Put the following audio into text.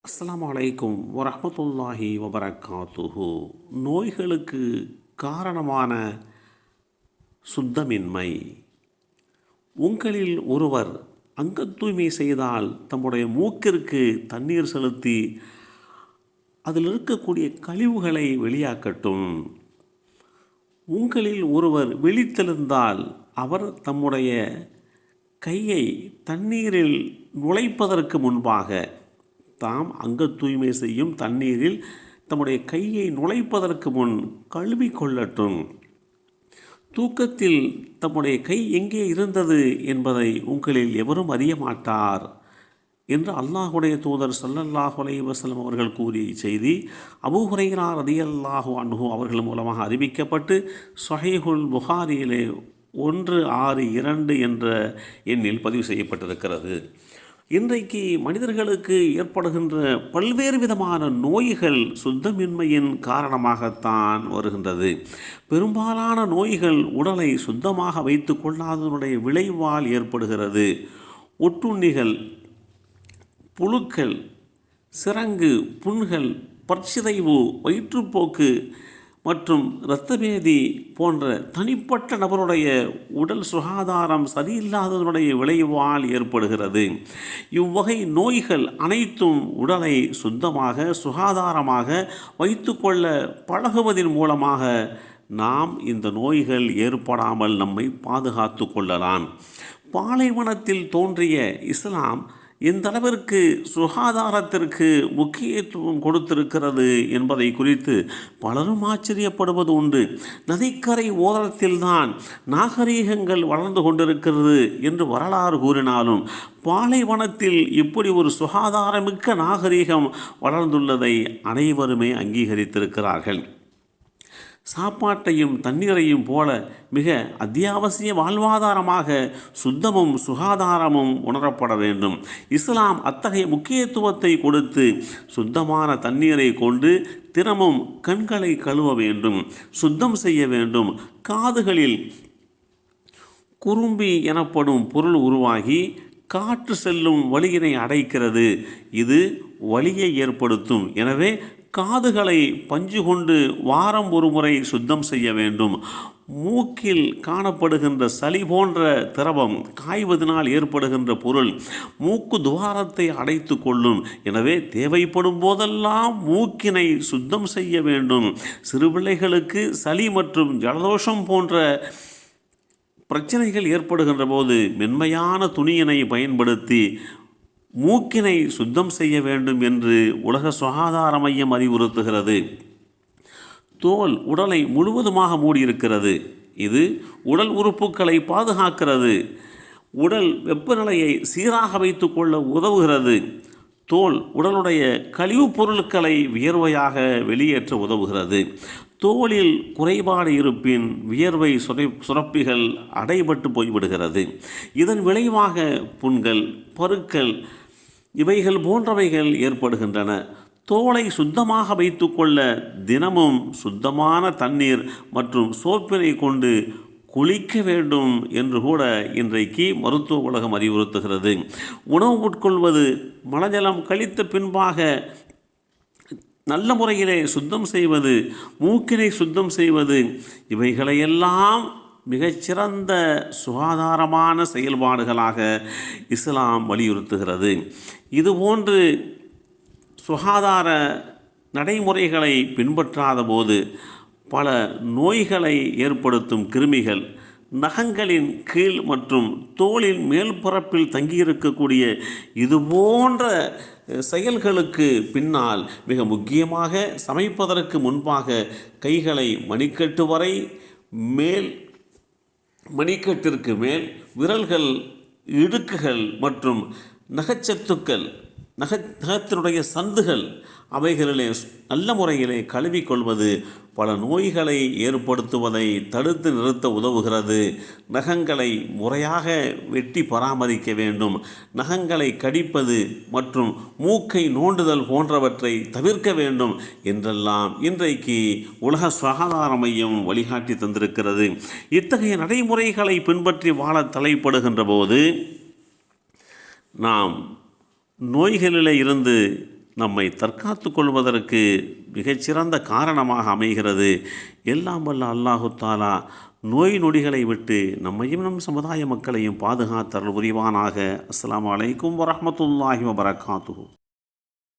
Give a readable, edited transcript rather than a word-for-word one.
அஸ்ஸலாமு அலைக்கும் வரஹ்மத்துல்லாஹி வபரகாத்துஹு. நோய்களுக்கு காரணமான சுத்தமின்மை. உங்களில் ஒருவர் அங்கத் தூய்மை செய்தால் தம்முடைய மூக்கிற்கு தண்ணீர் செலுத்தி அதில் இருக்கக்கூடிய கழிவுகளை வெளியாக்கட்டும். உங்களில் ஒருவர் விழித்தெழுந்தால் அவர் தம்முடைய கையை தண்ணீரில் நுழைப்பதற்கு முன்பாக தாம் அங்கத் தூய்மை செய்யும் தண்ணீரில் தம்முடைய கையை நுழைப்பதற்கு முன் கழுவி கொள்ளட்டும். தூக்கத்தில் தம்முடைய கை எங்கே இருந்தது என்பதை உங்களில் எவரும் அறிய மாட்டார் என்று அல்லாஹுடைய தூதர் ஸல்லல்லாஹு அலைஹி வஸல்லம் அவர்கள் கூறிய செய்தி அபூ ஹுரைரா ரலியல்லாஹு அன்ஹு அவர்கள் மூலமாக அறிவிக்கப்பட்டு ஸஹீஹுல் புகாரியிலே 162 என்ற எண்ணில் பதிவு செய்யப்பட்டிருக்கிறது. இன்றைக்கு மனிதர்களுக்கு ஏற்படுகின்ற பல்வேறு விதமான நோய்கள் சுத்தமின்மையின் காரணமாகத்தான் வருகின்றது. பெரும்பாலான நோய்கள் உடலை சுத்தமாக வைத்து கொள்ளாததனுடைய விளைவால் ஏற்படுகிறது. ஒட்டுண்ணிகள், புழுக்கள், சிரங்கு, புண்கள், பற்சிதைவு, வயிற்றுப்போக்கு மற்றும் இரத்தபேதி போன்ற தனிப்பட்ட நபருடைய உடல் சுகாதாரம் சரியில்லாததனுடைய விளைவால் ஏற்படுகிறது. இவ்வகை நோய்கள் அனைத்தும் உடலை சுத்தமாக சுகாதாரமாக வைத்து கொள்ள பழகுவதன் மூலமாக நாம் இந்த நோய்கள் ஏற்படாமல் நம்மை பாதுகாத்து கொள்ளலாம். பாலைவனத்தில் தோன்றிய இஸ்லாம் எந்த அளவிற்கு சுகாதாரத்திற்கு முக்கியத்துவம் கொடுத்திருக்கிறது என்பதை குறித்து பலரும் ஆச்சரியப்படுவது உண்டு. நதிக்கரை ஓரத்தில்தான் நாகரீகங்கள் வளர்ந்து கொண்டிருக்கிறது என்று வரலாறு கூறினாலும் பாலைவனத்தில் இப்படி ஒரு சுகாதாரமிக்க நாகரீகம் வளர்ந்துள்ளதை அனைவருமே அங்கீகரித்திருக்கிறார்கள். சாப்பாட்டையும் தண்ணீரையும் போல மிக அத்தியாவசிய வாழ்வாதாரமாக சுத்தமும் சுகாதாரமும் உணரப்பட வேண்டும். இஸ்லாம் அத்தகைய முக்கியத்துவத்தை கொடுத்து சுத்தமான தண்ணீரை கொண்டு தினமும் கண்களை கழுவ வேண்டும், சுத்தம் செய்ய வேண்டும். காதுகளில் குறும்பி எனப்படும் பொருள் உருவாகி காற்று செல்லும் வழியினை அடைக்கிறது. இது வலியை ஏற்படுத்தும். எனவே காதுகளை பஞ்சு கொண்டு வாரம் ஒரு முறை சுத்தம் செய்ய வேண்டும். மூக்கில் காணப்படுகின்ற சளி போன்ற திரவம் காய்வதனால் ஏற்படுகின்ற பொருள் மூக்கு துவாரத்தை அடைத்து கொள்ளும். எனவே தேவைப்படும் போதெல்லாம் மூக்கினை சுத்தம் செய்ய வேண்டும். சிறுபிள்ளைகளுக்கு சளி மற்றும் ஜலதோஷம் போன்ற பிரச்சனைகள் ஏற்படுகின்ற போது மென்மையான துணியினை பயன்படுத்தி மூக்கினை சுத்தம் செய்ய வேண்டும் என்று உலக சுகாதார மையம் அறிவுறுத்துகிறது. தோல் உடலை முழுவதுமாக மூடியிருக்கிறது. இது உடல் உறுப்புகளை பாதுகாக்கிறது. உடல் வெப்பநிலையை சீராக வைத்து கொள்ள உதவுகிறது. தோல் உடலுடைய கழிவுப் பொருட்களை வியர்வையாக வெளியேற்ற உதவுகிறது. தோலில் குறைபாடு இருப்பின் வியர்வை சுரப்பிகள் அடைபட்டு போய்விடுகிறது. இதன் விளைவாக புண்கள், பருக்கள் இவைகள் போன்றவைகள் ஏற்படுகின்றன. தோலை சுத்தமாக வைத்து கொள்ள தினமும் சுத்தமான தண்ணீர் மற்றும் சோப்பினை கொண்டு குளிக்க வேண்டும் என்று கூட இன்றைக்கு மருத்துவ உலகம் அறிவுறுத்துகிறது. உணவு உட்கொள்வது, மலஜலம் கழித்த பின்பாக நல்ல முறையிலே சுத்தம் செய்வது, மூக்கினை சுத்தம் செய்வது இவைகளையெல்லாம் மிகச்சிறந்த சுகாதாரமான செயல்பாடுகளாக இஸ்லாம் வலியுறுத்துகிறது. இதுபோன்று சுகாதார நடைமுறைகளை பின்பற்றாத போது பல நோய்களை ஏற்படுத்தும் கிருமிகள் நகங்களின் கீழ் மற்றும் தோலின் மேல்பரப்பில் தங்கியிருக்கக்கூடிய இதுபோன்ற செயல்களுக்கு பின்னால் மிக முக்கியமாக சமைப்பதற்கு முன்பாக கைகளை மணிக்கட்டு வரை மேல், மணிக்கட்டிற்கு மேல் விரல்கள், இடுக்குகள் மற்றும் நகச்சத்துக்கள், நகத்தினுடைய சந்துகள் அவைகளிலே நல்ல முறையிலே கழுவிக்கொள்வது பல நோய்களை ஏற்படுத்துவதை தடுத்து நிறுத்த உதவுகிறது. நகங்களை முறையாக வெட்டி பராமரிக்க வேண்டும். நகங்களை கடிப்பது மற்றும் மூக்கை நோண்டுதல் போன்றவற்றை தவிர்க்க வேண்டும் என்றெல்லாம் இன்றைக்கு உலக சுகாதார மையம் வழிகாட்டி தந்திருக்கிறது. இத்தகைய நடைமுறைகளை பின்பற்றி வாழ தலைப்படுகின்ற போது நாம் நோய்களில் இருந்து நம்மை தற்காத்து கொள்வதற்கு மிகச்சிறந்த காரணமாக அமைகிறது. எல்லாம் வல்ல அல்லாஹு தாலா நோய் நொடிகளை விட்டு நம்மையும் நம் சமுதாய மக்களையும் பாதுகாத்தருள் புரிவானாக. அஸ்ஸலாமு அலைக்கும் வரஹ்மத்துல்லாஹி வபரகாத்துஹு.